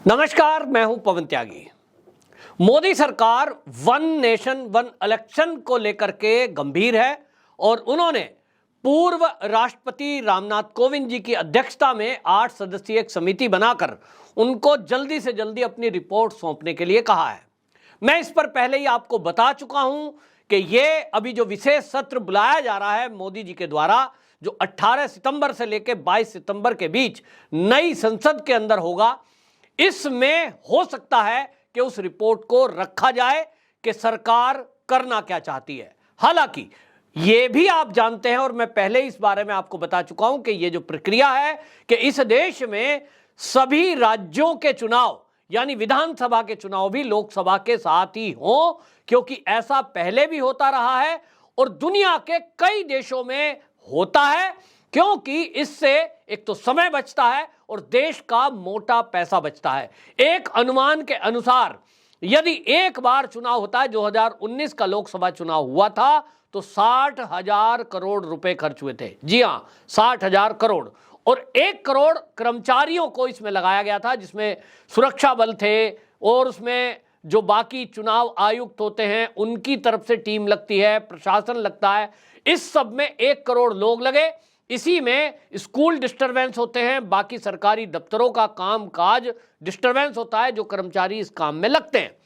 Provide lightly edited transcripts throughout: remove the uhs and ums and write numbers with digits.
नमस्कार, मैं हूं पवन त्यागी। मोदी सरकार वन नेशन वन इलेक्शन को लेकर के गंभीर है और उन्होंने पूर्व राष्ट्रपति रामनाथ कोविंद जी की अध्यक्षता में 8 सदस्यीय एक समिति बनाकर उनको जल्दी से जल्दी अपनी रिपोर्ट सौंपने के लिए कहा है। मैं इस पर पहले ही आपको बता चुका हूं कि ये अभी जो विशेष सत्र बुलाया जा रहा है मोदी जी के द्वारा, जो 18 सितंबर से लेकर 22 सितंबर के बीच नई संसद के अंदर होगा, इसमें हो सकता है कि उस रिपोर्ट को रखा जाए कि सरकार करना क्या चाहती है। हालांकि यह भी आप जानते हैं और मैं पहले इस बारे में आपको बता चुका हूं कि यह जो प्रक्रिया है कि इस देश में सभी राज्यों के चुनाव यानी विधानसभा के चुनाव भी लोकसभा के साथ ही हों, क्योंकि ऐसा पहले भी होता रहा है और दुनिया के कई देशों में होता है, क्योंकि इससे एक तो समय बचता है और देश का मोटा पैसा बचता है। एक अनुमान के अनुसार यदि एक बार चुनाव होता है, 2019 का लोकसभा चुनाव हुआ था तो 60,000 करोड़ रुपए खर्च हुए थे। जी हां, 60,000 करोड़, और 1 करोड़ कर्मचारियों को इसमें लगाया गया था, जिसमें सुरक्षा बल थे और उसमें जो बाकी चुनाव आयुक्त होते हैं उनकी तरफ से टीम लगती है, प्रशासन लगता है। इस सब में 1 करोड़ लोग लगे। इसी में स्कूल डिस्टरबेंस होते हैं, बाकी सरकारी दफ्तरों का काम काज डिस्टरबेंस होता है, जो कर्मचारी इस काम में लगते हैं।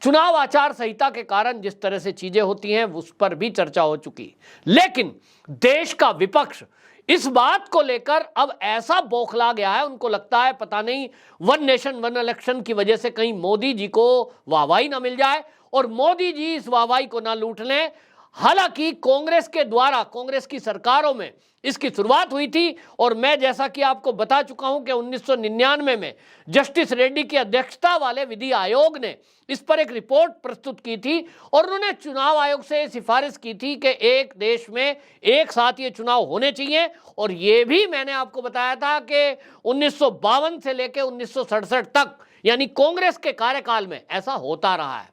चुनाव आचार संहिता के कारण जिस तरह से चीजें होती हैं उस पर भी चर्चा हो चुकी, लेकिन देश का विपक्ष इस बात को लेकर अब ऐसा बौखला गया है, उनको लगता है पता नहीं वन नेशन वन इलेक्शन की वजह से कहीं मोदी जी को वाहवाही ना मिल जाए और मोदी जी इस वाहवाही को ना लूट लें। हालांकि कांग्रेस के द्वारा, कांग्रेस की सरकारों में इसकी शुरुआत हुई थी और मैं जैसा कि आपको बता चुका हूं कि 1999 में जस्टिस रेड्डी की अध्यक्षता वाले विधि आयोग ने इस पर एक रिपोर्ट प्रस्तुत की थी और उन्होंने चुनाव आयोग से सिफारिश की थी कि एक देश में एक साथ ये चुनाव होने चाहिए। और ये भी मैंने आपको बताया था कि 1952 से लेकर 1967 तक यानी कांग्रेस के कार्यकाल में ऐसा होता रहा है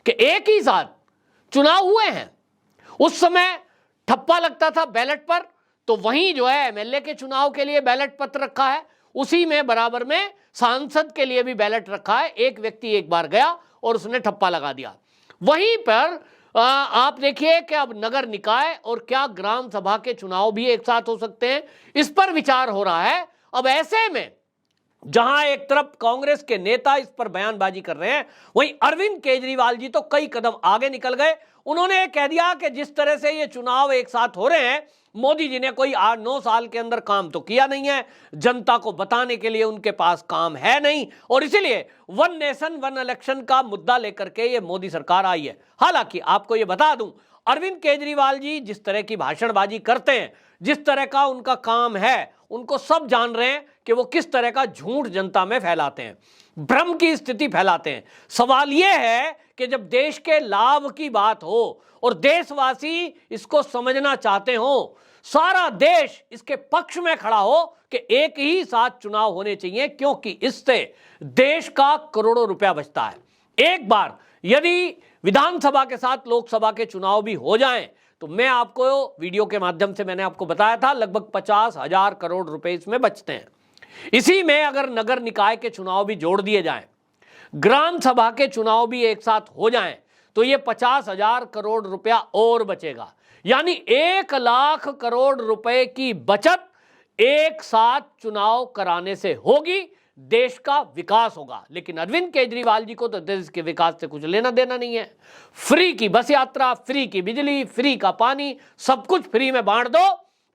कि एक ही साथ चुनाव हुए हैं। उस समय ठप्पा लगता था बैलेट पर, तो वहीं जो है एमएलए के चुनाव के लिए बैलेट पत्र रखा है, उसी में बराबर में सांसद के लिए भी बैलेट रखा है। एक व्यक्ति एक बार गया और उसने ठप्पा लगा दिया। वहीं पर आप देखिए कि अब नगर निकाय और क्या ग्राम सभा के चुनाव भी एक साथ हो सकते हैं, इस पर विचार हो रहा है। अब ऐसे में जहां एक तरफ कांग्रेस के नेता इस पर बयानबाजी कर रहे हैं, वहीं अरविंद केजरीवाल जी तो कई कदम आगे निकल गए। उन्होंने कह दिया कि जिस तरह से ये चुनाव एक साथ हो रहे हैं, मोदी जी ने कोई 8-9 साल के अंदर काम तो किया नहीं है, जनता को बताने के लिए उनके पास काम है नहीं, और इसीलिए वन नेशन वन इलेक्शन का मुद्दा लेकर के ये मोदी सरकार आई है। हालांकि आपको ये बता दूं, अरविंद केजरीवाल जी जिस तरह की भाषणबाजी करते हैं, जिस तरह का उनका काम है, उनको सब जान रहे हैं कि वो किस तरह का झूठ जनता में फैलाते हैं, भ्रम की स्थिति फैलाते हैं। सवाल यह है कि जब देश के लाभ की बात हो और देशवासी इसको समझना चाहते हो, सारा देश इसके पक्ष में खड़ा हो कि एक ही साथ चुनाव होने चाहिए, क्योंकि इससे देश का करोड़ों रुपया बचता है। एक बार यदि विधानसभा के साथ लोकसभा के चुनाव भी हो जाएं, तो मैं आपको वीडियो के माध्यम से मैंने आपको बताया था लगभग 50,000 करोड़ रुपए इसमें बचते हैं। इसी में अगर नगर निकाय के चुनाव भी जोड़ दिए जाएं, ग्राम सभा के चुनाव भी एक साथ हो जाएं, तो ये 50,000 करोड़ रुपया और बचेगा, यानी 1 लाख करोड़ रुपए की बचत एक साथ चुनाव कराने से होगी। देश का विकास होगा। लेकिन अरविंद केजरीवाल जी को तो देश के विकास से कुछ लेना देना नहीं है। फ्री की बस यात्रा, फ्री की बिजली, फ्री का पानी, सब कुछ फ्री में बांट दो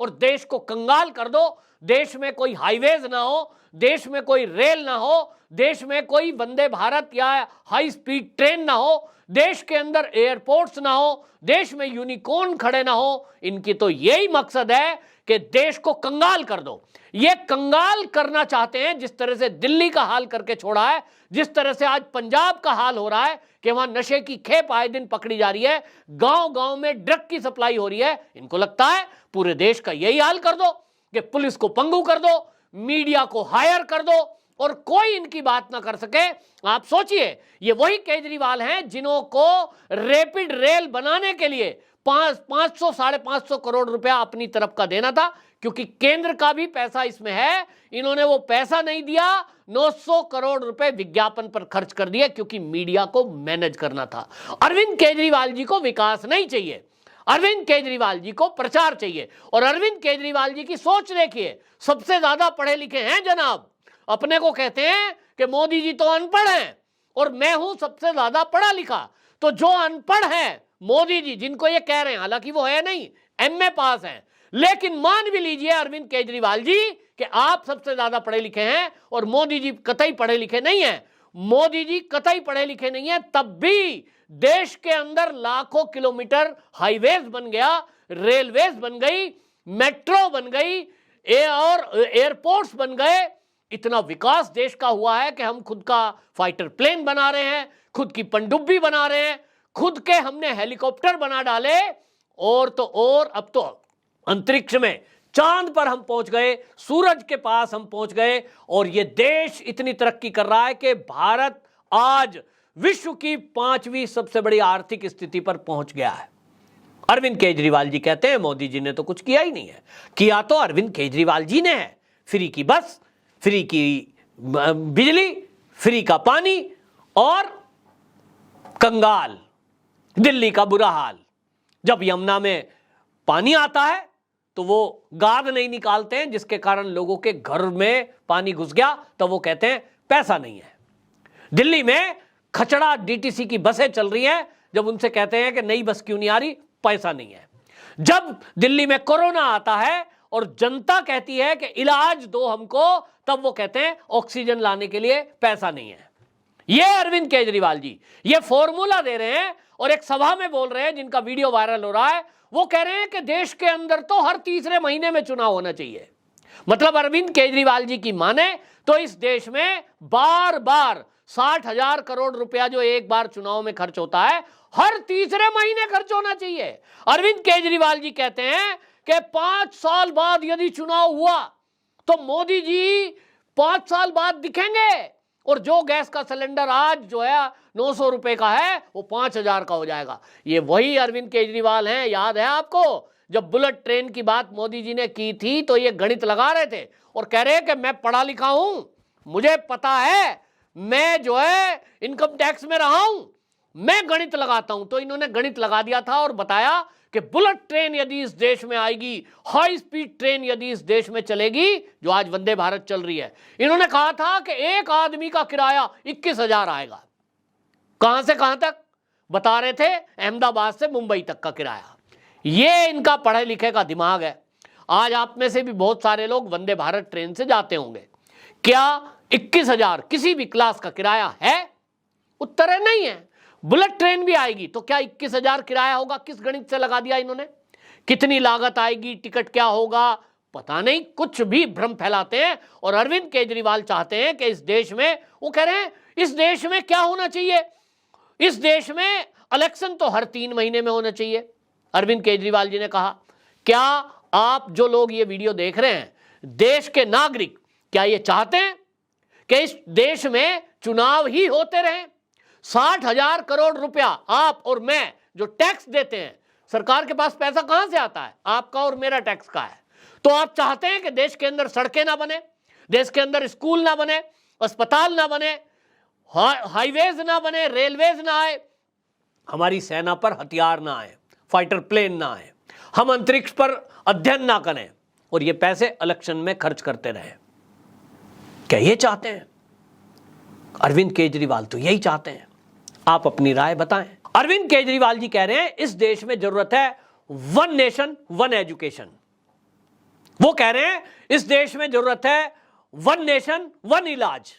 और देश को कंगाल कर दो। देश में कोई हाईवेज ना हो, देश में कोई रेल ना हो, देश में कोई वंदे भारत या हाई स्पीड ट्रेन ना हो, देश के अंदर एयरपोर्ट्स ना हो, देश में यूनिकॉर्न खड़े ना हो। इनकी तो यही मकसद है कि देश को कंगाल कर दो। ये कंगाल करना चाहते हैं, जिस तरह से दिल्ली का हाल करके छोड़ा है, जिस तरह से आज पंजाब का हाल हो रहा है कि वहां नशे की खेप आए दिन पकड़ी जा रही है, गांव-गांव में ड्रग की सप्लाई हो रही है। इनको लगता है पूरे देश का यही हाल कर दो कि पुलिस को पंगु कर दो, मीडिया को हायर कर दो और कोई इनकी बात ना कर सके। आप सोचिए, ये वही केजरीवाल हैं जिन्हों को रैपिड रेल बनाने के लिए 500-550 करोड़ रुपया अपनी तरफ का देना था, क्योंकि केंद्र का भी पैसा इसमें है। इन्होंने वो पैसा नहीं दिया, 900 करोड़ रुपए विज्ञापन पर खर्च कर दिए क्योंकि मीडिया को मैनेज करना था। अरविंद केजरीवाल जी को विकास नहीं चाहिए, अरविंद केजरीवाल जी को प्रचार चाहिए। और अरविंद केजरीवाल जी की सोच देखिए, सबसे ज्यादा पढ़े लिखे हैं जनाब। अपने को कहते हैं कि मोदी जी तो अनपढ़ हैं और मैं हूं सबसे ज्यादा पढ़ा लिखा। तो जो अनपढ़ है मोदी जी, जिनको ये कह रहे हैं, हालांकि वो है नहीं, एमए पास हैं, लेकिन मान भी लीजिए अरविंद केजरीवाल जी कि आप सबसे ज्यादा पढ़े लिखे हैं और मोदी जी कतई पढ़े लिखे नहीं हैं। मोदी जी कतई पढ़े लिखे नहीं हैं, तब भी देश के अंदर लाखों किलोमीटर हाईवेज बन गया, रेलवेज बन गई, मेट्रो बन गई, और एयरपोर्ट्स बन गए। इतना विकास देश का हुआ है कि हम खुद का फाइटर प्लेन बना रहे हैं, खुद की पनडुब्बी बना रहे हैं, खुद के हमने हेलीकॉप्टर बना डाले, और तो और अब तो अंतरिक्ष में चांद पर हम पहुंच गए, सूरज के पास हम पहुंच गए। और ये देश इतनी तरक्की कर रहा है कि भारत आज विश्व की 5वीं सबसे बड़ी आर्थिक स्थिति पर पहुंच गया है। अरविंद केजरीवाल जी कहते हैं मोदी जी ने तो कुछ किया ही नहीं है। किया तो अरविंद केजरीवाल जी ने है। फ्री की बस, फ्री की बिजली, फ्री का पानी, और कंगाल दिल्ली का बुरा हाल। जब यमुना में पानी आता है तो वो गाद नहीं निकालते हैं, जिसके कारण लोगों के घर में पानी घुस गया, तो वो कहते हैं पैसा नहीं है। दिल्ली में खचड़ा डीटीसी की बसें चल रही हैं, जब उनसे कहते हैं कि नई बस क्यों नहीं आ रही, पैसा नहीं है। जब दिल्ली में कोरोना आता है और जनता कहती है कि इलाज दो हमको, तब वो कहते हैं ऑक्सीजन लाने के लिए पैसा नहीं है। ये अरविंद केजरीवाल जी ये फॉर्मूला दे रहे हैं और एक सभा में बोल रहे हैं, जिनका वीडियो वायरल हो रहा है। वो कह रहे हैं कि देश के अंदर तो हर तीसरे महीने में चुनाव होना चाहिए। मतलब अरविंद केजरीवाल जी की माने तो इस देश में बार बार 60,000 करोड़ रुपया जो एक बार चुनाव में खर्च होता है, हर तीसरे महीने खर्च होना चाहिए। अरविंद केजरीवाल जी कहते हैं कि 5 साल बाद यदि चुनाव हुआ तो मोदी जी 5 साल बाद दिखेंगे, और जो गैस का सिलेंडर आज जो है 900 रुपए का है वो 5,000 का हो जाएगा। ये वही अरविंद केजरीवाल हैं। याद है आपको, जब बुलेट ट्रेन की बात मोदी जी ने की थी तो ये गणित लगा रहे थे और कह रहे कि मैं पढ़ा लिखा हूं, मुझे पता है, मैं जो है इनकम टैक्स में रहा हूं, मैं गणित लगाता हूं। तो इन्होंने गणित लगा दिया था और बताया कि बुलेट ट्रेन यदि इस देश में आएगी, हाई स्पीड ट्रेन यदि इस देश में चलेगी, जो आज वंदे भारत चल रही है, इन्होंने कहा था कि एक आदमी का किराया 21,000 आएगा। कहां से कहां तक बता रहे थे? अहमदाबाद से मुंबई तक का किराया। ये इनका पढ़े लिखे का दिमाग है। आज आप में से भी बहुत सारे लोग वंदे भारत ट्रेन से जाते होंगे। क्या 21,000 किसी भी क्लास का किराया है? उत्तर है नहीं है। बुलेट ट्रेन भी आएगी तो क्या 21,000 किराया होगा? किस गणित से लगा दिया इन्होंने? कितनी लागत आएगी, टिकट क्या होगा, पता नहीं, कुछ भी भ्रम फैलाते हैं। और अरविंद केजरीवाल चाहते हैं कि इस देश में, वो कह रहे हैं इस देश में क्या होना चाहिए, इस देश में इलेक्शन तो हर 3 महीने में होना चाहिए। अरविंद केजरीवाल जी ने कहा, क्या आप जो लोग ये वीडियो देख रहे हैं, देश के नागरिक, क्या ये चाहते हैं कि इस देश में चुनाव ही होते रहें? 60,000 करोड़ रुपया आप और मैं जो टैक्स देते हैं, सरकार के पास पैसा कहां से आता है? आपका और मेरा टैक्स का है। तो आप चाहते हैं कि देश के अंदर सड़कें ना बने, देश के अंदर स्कूल ना बने, अस्पताल ना बने, हाईवेज ना बने, रेलवेज ना आए, हमारी सेना पर हथियार ना आए, फाइटर प्लेन ना आए, हम अंतरिक्ष पर अध्ययन ना करें, और ये पैसे इलेक्शन में खर्च करते रहे। क्या ये चाहते हैं? अरविंद केजरीवाल तो यही चाहते हैं। आप अपनी राय बताएं। अरविंद केजरीवाल जी कह रहे हैं इस देश में जरूरत है 1 नेशन 1 एजुकेशन। वो कह रहे हैं इस देश में जरूरत है 1 नेशन 1 इलाज।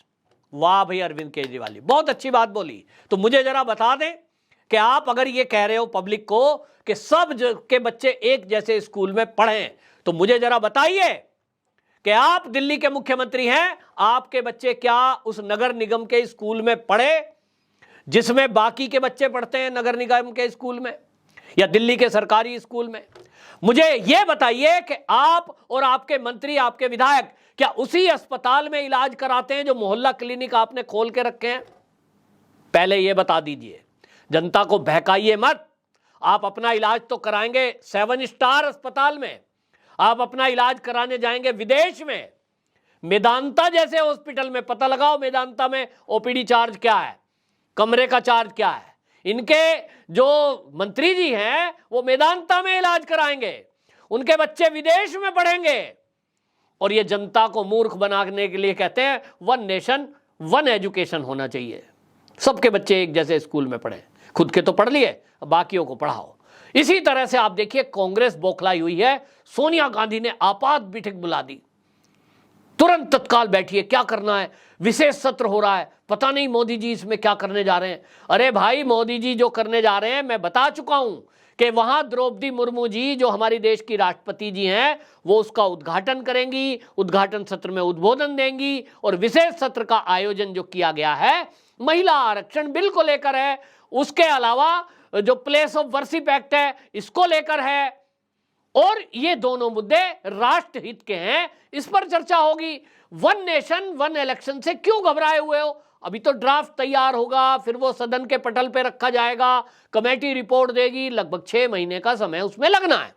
वाह भाई अरविंद केजरीवाल जी, बहुत अच्छी बात बोली। तो मुझे जरा बता दें कि आप अगर ये कह रहे हो पब्लिक को कि सब के बच्चे एक जैसे स्कूल में पढ़ें, तो मुझे जरा बताइए कि आप दिल्ली के मुख्यमंत्री हैं, आपके बच्चे क्या उस नगर निगम के स्कूल में पढ़े जिसमें बाकी के बच्चे पढ़ते हैं, नगर निगम के स्कूल में या दिल्ली के सरकारी स्कूल में? मुझे यह बताइए कि आप और आपके मंत्री, आपके विधायक क्या उसी अस्पताल में इलाज कराते हैं जो मोहल्ला क्लिनिक आपने खोल के रखे हैं? पहले यह बता दीजिए, जनता को बहकाइए मत। आप अपना इलाज तो कराएंगे 7 स्टार अस्पताल में, आप अपना इलाज कराने जाएंगे विदेश में, मेदांता जैसे हॉस्पिटल में पता लगाओ, मेदांता में ओपीडी चार्ज क्या है, कमरे का चार्ज क्या है। इनके जो मंत्री जी हैं वो मेदांता में इलाज कराएंगे, उनके बच्चे विदेश में पढ़ेंगे। और ये जनता को मूर्ख बनाने के लिए कहते हैं वन नेशन वन एजुकेशन होना चाहिए, सबके बच्चे एक जैसे स्कूल में पढ़े, खुद के तो पढ़ लिए, बाकियों को पढ़ाओ। इसी तरह से आप देखिए कांग्रेस बौखलाई हुई है। सोनिया गांधी ने आपात बैठक बुला दी, तुरंत तत्काल बैठिए, क्या करना है, विशेष सत्र हो रहा है, पता नहीं मोदी जी इसमें क्या करने जा रहे हैं। अरे भाई, मोदी जी जो करने जा रहे हैं मैं बता चुका हूं कि वहां द्रौपदी मुर्मू जी जो हमारी देश की राष्ट्रपति जी हैं वो उसका उद्घाटन करेंगी, उद्घाटन सत्र में उद्बोधन देंगी। और विशेष सत्र का आयोजन जो किया गया है महिला आरक्षण बिल को लेकर है, उसके अलावा जो प्लेस ऑफ वर्शिप एक्ट है इसको लेकर है, और ये दोनों मुद्दे राष्ट्र हित के हैं, इस पर चर्चा होगी। वन नेशन वन इलेक्शन से क्यों घबराए हुए हो? अभी तो ड्राफ्ट तैयार होगा, फिर वो सदन के पटल पे रखा जाएगा, कमेटी रिपोर्ट देगी, लगभग 6 महीने का समय उसमें लगना है।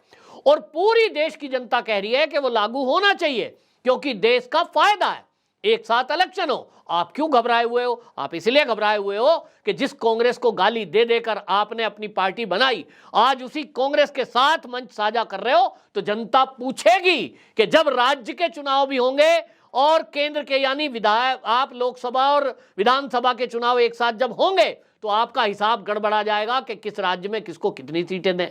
और पूरी देश की जनता कह रही है कि वो लागू होना चाहिए क्योंकि देश का फायदा है, एक साथ इलेक्शन हो। आप क्यों घबराए हुए हो? आप इसलिए घबराए हुए हो कि जिस कांग्रेस को गाली दे देकर आपने अपनी पार्टी बनाई, आज उसी कांग्रेस के साथ मंच साझा कर रहे हो, तो जनता पूछेगी कि जब राज्य के चुनाव भी होंगे और केंद्र के यानी विधायक, आप लोकसभा और विधानसभा के चुनाव एक साथ जब होंगे तो आपका हिसाब गड़बड़ा जाएगा कि किस राज्य में किसको कितनी सीटें दें।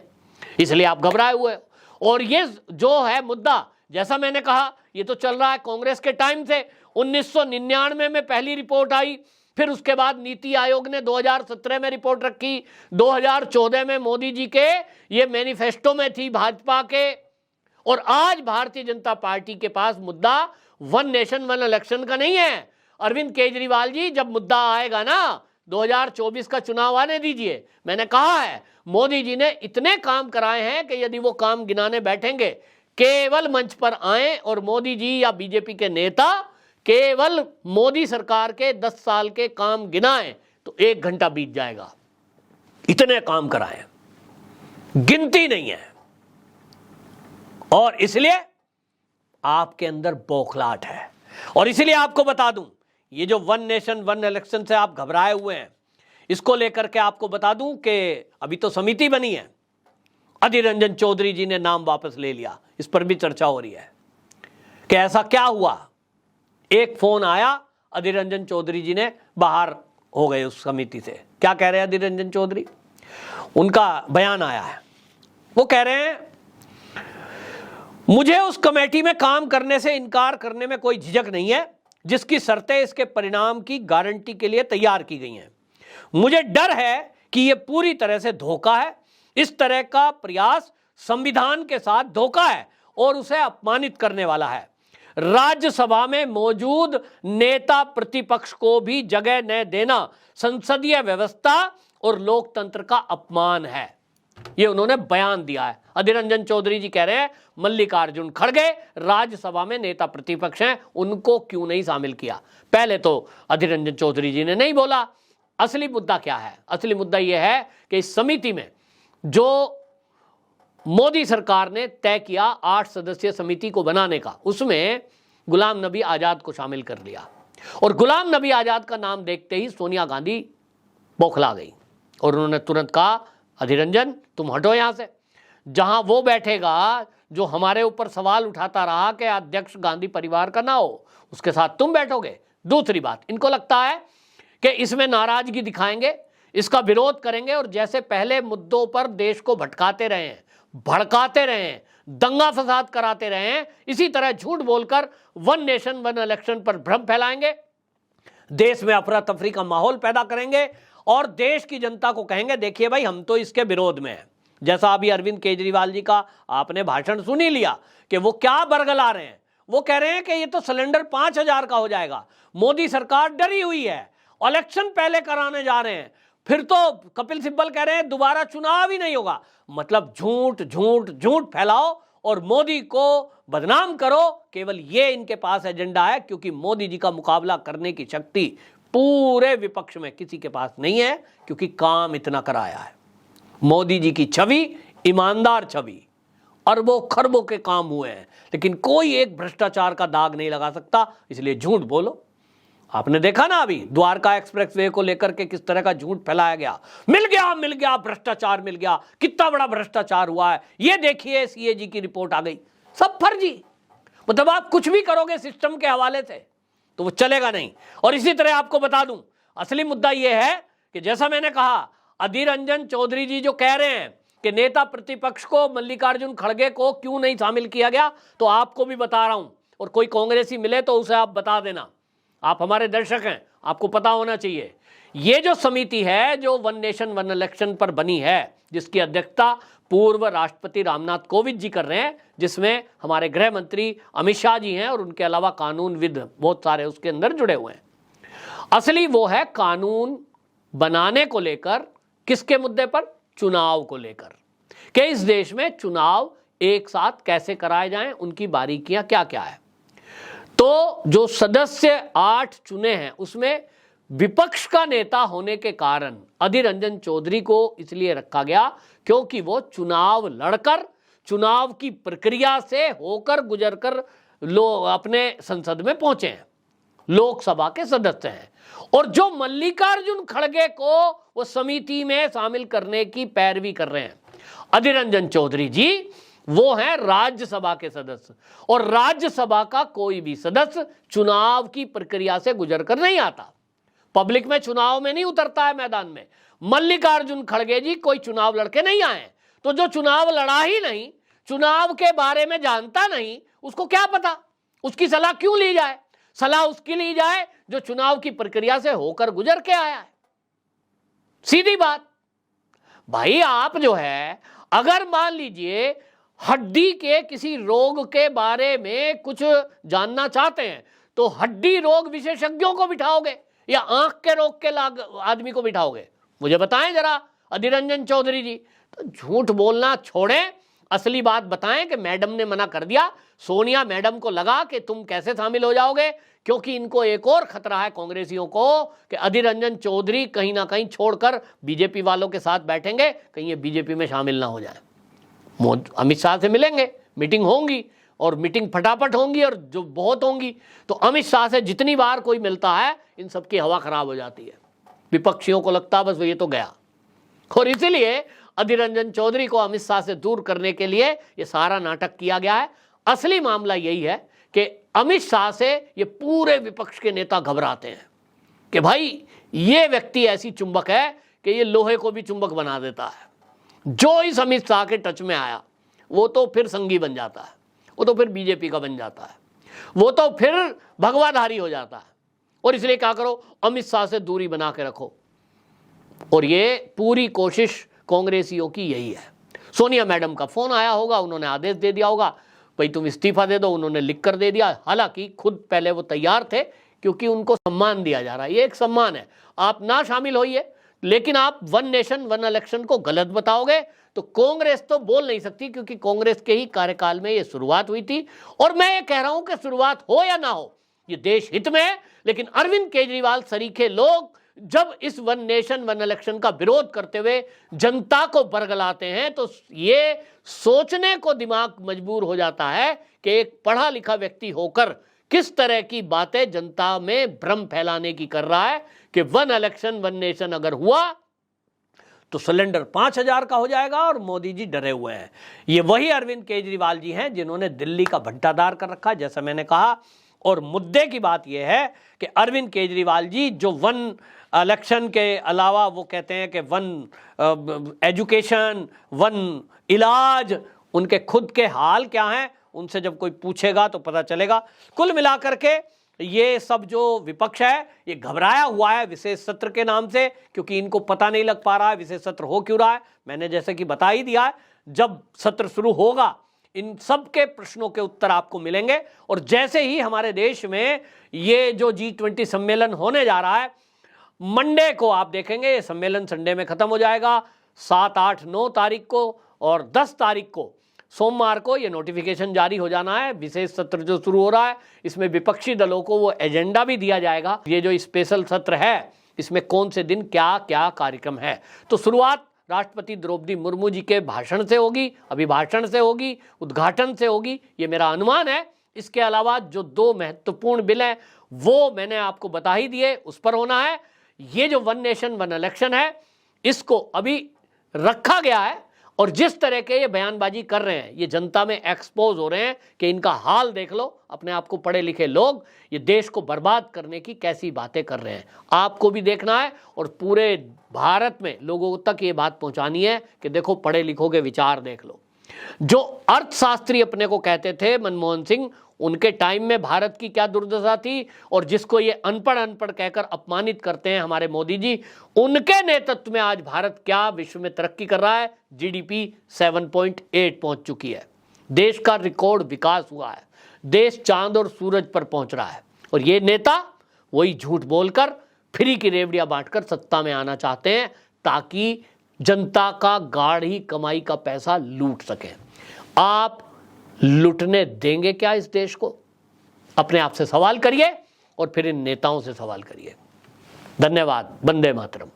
इसलिए आप घबराए हुए हो। और ये जो है मुद्दा, जैसा मैंने कहा, ये तो चल रहा है कांग्रेस के टाइम से। 1999 में पहली रिपोर्ट आई, फिर उसके बाद नीति आयोग ने 2017 में रिपोर्ट रखी, 2014 में मोदी जी के ये मैनिफेस्टो में थी भाजपा के, और आज भारतीय जनता पार्टी के पास मुद्दा वन नेशन वन इलेक्शन का नहीं है। अरविंद केजरीवाल जी, जब मुद्दा आएगा ना 2024 का चुनाव आने दीजिए, मैंने कहा है मोदी जी ने इतने काम कराए हैं कि यदि वो काम गिनाने बैठेंगे, केवल मंच पर आए और मोदी जी या बीजेपी के नेता केवल मोदी सरकार के 10 साल के काम गिनाएं तो 1 घंटा बीत जाएगा। इतने काम कराए, गिनती नहीं है। और इसलिए आपके अंदर बौखलाहट है। और इसलिए आपको बता दूं, ये जो वन नेशन वन इलेक्शन से आप घबराए हुए हैं, इसको लेकर के आपको बता दूं कि अभी तो समिति बनी है, अधीर रंजन चौधरी जी ने नाम वापस ले लिया, इस पर भी चर्चा हो रही है कि ऐसा क्या हुआ। एक फोन आया, अधीर रंजन चौधरी जी ने बाहर हो गए उस समिति से। क्या कह रहे हैं अधीर रंजन चौधरी? उनका बयान आया है, वो कह रहे हैं मुझे उस कमेटी में काम करने से इनकार करने में कोई झिझक नहीं है जिसकी शर्तें इसके परिणाम की गारंटी के लिए तैयार की गई हैं। मुझे डर है कि यह पूरी तरह से धोखा है। इस तरह का प्रयास संविधान के साथ धोखा है और उसे अपमानित करने वाला है। राज्यसभा में मौजूद नेता प्रतिपक्ष को भी जगह न देना संसदीय व्यवस्था और लोकतंत्र का अपमान है। ये उन्होंने बयान दिया है। अधीर रंजन चौधरी जी कह रहे हैं मल्लिकार्जुन खड़गे राज्यसभा में नेता प्रतिपक्ष हैं, उनको क्यों नहीं शामिल किया? पहले तो अधीर रंजन चौधरी जी ने नहीं बोला। असली मुद्दा क्या है? असली मुद्दा यह है कि इस समिति में जो मोदी सरकार ने तय किया 8 सदस्यीय समिति को बनाने का, उसमें गुलाम नबी आजाद को शामिल कर लिया। और गुलाम नबी आजाद का नाम देखते ही सोनिया गांधी बौखला गई और उन्होंने तुरंत कहा अधीर रंजन तुम हटो यहां से। जहां वो बैठेगा जो हमारे ऊपर सवाल उठाता रहा कि अध्यक्ष गांधी परिवार का ना हो, उसके साथ तुम बैठोगे। दूसरी बात, इनको लगता है कि इसमें नाराजगी दिखाएंगे, इसका विरोध करेंगे और जैसे पहले मुद्दों पर देश को भटकाते रहे हैं, भड़काते रहे हैं, दंगा फसाद कराते रहे हैं, इसी तरह झूठ बोलकर वन नेशन वन इलेक्शन पर भ्रम फैलाएंगे, देश में अफरा तफरी का माहौल पैदा करेंगे और देश की जनता को कहेंगे देखिए भाई हम तो इसके विरोध में हैं। जैसा अभी अरविंद केजरीवाल जी का आपने भाषण सुन ही लिया कि वो क्या बरगला रहे हैं। वो कह रहे हैं कि ये तो सिलेंडर 5000 का हो जाएगा, मोदी सरकार डरी हुई है, इलेक्शन पहले कराने जा रहे हैं, फिर तो कपिल सिब्बल कह रहे हैं दोबारा चुनाव ही नहीं होगा। मतलब झूठ झूठ झूठ फैलाओ और मोदी को बदनाम करो, केवल ये इनके पास एजेंडा है, क्योंकि मोदी जी का मुकाबला करने की शक्ति पूरे विपक्ष में किसी के पास नहीं है, क्योंकि काम इतना कराया है। मोदी जी की छवि ईमानदार छवि, अरबों खरबों के काम हुए हैं, लेकिन कोई एक भ्रष्टाचार का दाग नहीं लगा सकता, इसलिए झूठ बोलो। आपने देखा ना अभी द्वारका एक्सप्रेसवे को लेकर के किस तरह का झूठ फैलाया गया, मिल गया भ्रष्टाचार मिल गया, कितना बड़ा भ्रष्टाचार हुआ है, ये देखिए सीएजी की रिपोर्ट आ गई, सब फर्जी। मतलब आप कुछ भी करोगे सिस्टम के हवाले से तो वो चलेगा नहीं। और इसी तरह आपको बता दूं, असली मुद्दा यह है कि जैसा मैंने कहा, अधीर रंजन चौधरी जी जो कह रहे हैं कि नेता प्रतिपक्ष को मल्लिकार्जुन खड़गे को क्यों नहीं शामिल किया गया, तो आपको भी बता रहा हूं, और कोई कांग्रेसी मिले तो उसे आप बता देना, आप हमारे दर्शक हैं, आपको पता होना चाहिए। ये जो समिति है जो वन नेशन वन इलेक्शन पर बनी है, जिसकी अध्यक्षता पूर्व राष्ट्रपति रामनाथ कोविंद जी कर रहे हैं, जिसमें हमारे गृह मंत्री अमित शाह जी हैं और उनके अलावा कानूनविद बहुत सारे उसके अंदर जुड़े हुए हैं। असली वो है कानून बनाने को लेकर, किसके मुद्दे पर? चुनाव को लेकर, कि इस देश में चुनाव एक साथ कैसे कराए जाएं, उनकी बारीकियां क्या क्या है। तो जो सदस्य 8 चुने हैं उसमें विपक्ष का नेता होने के कारण अधीर रंजन चौधरी को इसलिए रखा गया क्योंकि वो चुनाव लड़कर, चुनाव की प्रक्रिया से होकर गुजरकर अपने संसद में पहुंचे हैं, लोकसभा के सदस्य हैं। और जो मल्लिकार्जुन खड़गे को वो समिति में शामिल करने की पैरवी कर रहे हैं अधीर रंजन चौधरी जी, वो हैं राज्यसभा के सदस्य, और राज्यसभा का कोई भी सदस्य चुनाव की प्रक्रिया से गुजरकर नहीं आता, पब्लिक में चुनाव में नहीं उतरता है मैदान में। मल्लिकार्जुन खड़गे जी कोई चुनाव लड़के नहीं आए, तो जो चुनाव लड़ा ही नहीं, चुनाव के बारे में जानता नहीं, उसको क्या पता, उसकी सलाह क्यों ली जाए? सलाह उसकी ली जाए जो चुनाव की प्रक्रिया से होकर गुजर के आया है। सीधी बात। भाई आप जो है, अगर मान लीजिए हड्डी के किसी रोग के बारे में कुछ जानना चाहते हैं तो हड्डी रोग विशेषज्ञों को बिठाओगे या आंख के रोग के आदमी को बिठाओगे? मुझे बताएं जरा अधीर रंजन चौधरी जी। तो झूठ बोलना छोड़ें, असली बात बताएं कि मैडम ने मना कर दिया। सोनिया मैडम को लगा कि तुम कैसे शामिल हो जाओगे, क्योंकि इनको एक और खतरा है कांग्रेसियों को कि अधीर रंजन चौधरी कहीं ना कहीं छोड़कर बीजेपी वालों के साथ बैठेंगे, कहीं ये बीजेपी में शामिल ना हो जाए। अमित शाह से मिलेंगे, मीटिंग होंगी और मीटिंग फटाफट होंगी और जो बहुत होंगी, तो अमित शाह से जितनी बार कोई मिलता है इन सबकी हवा खराब हो जाती है, विपक्षियों को लगता है बस ये तो गया। और इसीलिए अधीर रंजन चौधरी को अमित शाह से दूर करने के लिए ये सारा नाटक किया गया है। असली मामला यही है कि अमित शाह से ये पूरे विपक्ष के नेता घबराते हैं कि भाई ये व्यक्ति ऐसी चुंबक है कि ये लोहे को भी चुंबक बना देता है। जो इस अमित शाह के टच में आया वो तो फिर संगी बन जाता है, वो तो फिर बीजेपी का बन जाता है, वो तो फिर भगवाधारी हो जाता है। और इसलिए क्या करो, अमित शाह से दूरी बना के रखो। और ये पूरी कोशिश कांग्रेसियों की यही है। सोनिया मैडम का फोन आया होगा, उन्होंने आदेश दे दिया होगा भाई तुम इस्तीफा दे दो, उन्होंने लिख कर दे दिया। हालांकि खुद पहले वो तैयार थे क्योंकि उनको सम्मान दिया जा रहा है, ये एक सम्मान है, आप ना शामिल होइए, लेकिन आप वन नेशन वन इलेक्शन को गलत बताओगे तो कांग्रेस तो बोल नहीं सकती, क्योंकि कांग्रेस के ही कार्यकाल में ये शुरुआत हुई थी। और मैं ये कह रहा हूं कि शुरुआत हो या ना हो, ये देश हित में है, लेकिन अरविंद केजरीवाल सरीखे लोग जब इस वन नेशन वन इलेक्शन का विरोध करते हुए जनता को बरगलाते हैं तो ये सोचने को दिमाग मजबूर हो जाता है कि एक पढ़ा लिखा व्यक्ति होकर किस तरह की बातें जनता में भ्रम फैलाने की कर रहा है कि वन इलेक्शन वन नेशन अगर हुआ तो सिलेंडर 5000 का हो जाएगा और मोदी जी डरे हुए हैं। ये वही अरविंद केजरीवाल जी हैं जिन्होंने दिल्ली का भट्टादार कर रखा, जैसा मैंने कहा। और मुद्दे की बात यह है कि अरविंद केजरीवाल जी जो वन इलेक्शन के अलावा वो कहते हैं कि वन एजुकेशन, वन इलाज, उनके खुद के हाल क्या हैं, उनसे जब कोई पूछेगा तो पता चलेगा। कुल मिलाकर के ये सब जो विपक्ष है ये घबराया हुआ है विशेष सत्र के नाम से, क्योंकि इनको पता नहीं लग पा रहा है विशेष सत्र हो क्यों रहा है। मैंने जैसे कि बता ही दिया है, जब सत्र शुरू होगा इन सब के प्रश्नों के उत्तर आपको मिलेंगे। और जैसे ही हमारे देश में ये जो G20 सम्मेलन होने जा रहा है, मंडे को आप देखेंगे ये सम्मेलन संडे में खत्म हो जाएगा, 7, 8, 9 तारीख को, और 10 तारीख को सोमवार को ये नोटिफिकेशन जारी हो जाना है। विशेष सत्र जो शुरू हो रहा है इसमें विपक्षी दलों को वो एजेंडा भी दिया जाएगा, ये जो स्पेशल सत्र है इसमें कौन से दिन क्या क्या कार्यक्रम है। तो शुरुआत राष्ट्रपति द्रौपदी मुर्मू जी के भाषण से होगी, अभिभाषण से होगी, उद्घाटन से होगी, ये मेरा अनुमान है। इसके अलावा जो 2 महत्वपूर्ण बिल हैं वो मैंने आपको बता ही दिए, उस पर होना है। ये जो वन नेशन वन इलेक्शन है इसको अभी रखा गया है, और जिस तरह के ये बयानबाजी कर रहे हैं, ये जनता में एक्सपोज हो रहे हैं कि इनका हाल देख लो, अपने आप को पढ़े लिखे लोग ये देश को बर्बाद करने की कैसी बातें कर रहे हैं। आपको भी देखना है और पूरे भारत में लोगों तक ये बात पहुंचानी है कि देखो पढ़े लिखों के विचार देख लो। जो अर्थशास्त्री अपने को कहते थे मनमोहन सिंह, उनके टाइम में भारत की क्या दुर्दशा थी, और जिसको ये अनपढ़ कहकर अपमानित करते हैं हमारे मोदी जी, उनके नेतृत्व में आज भारत क्या विश्व में तरक्की कर रहा है। जीडीपी 7.8 पहुंच चुकी है, देश का रिकॉर्ड विकास हुआ है, देश चांद और सूरज पर पहुंच रहा है। और ये नेता वही झूठ बोलकर फ्री की रेवड़ियां बांटकर सत्ता में आना चाहते हैं ताकि जनता का गाढ़ी कमाई का पैसा लूट सके। आप लूटने देंगे क्या इस देश को? अपने आप से सवाल करिए और फिर इन नेताओं से सवाल करिए। धन्यवाद। वंदे मातरम।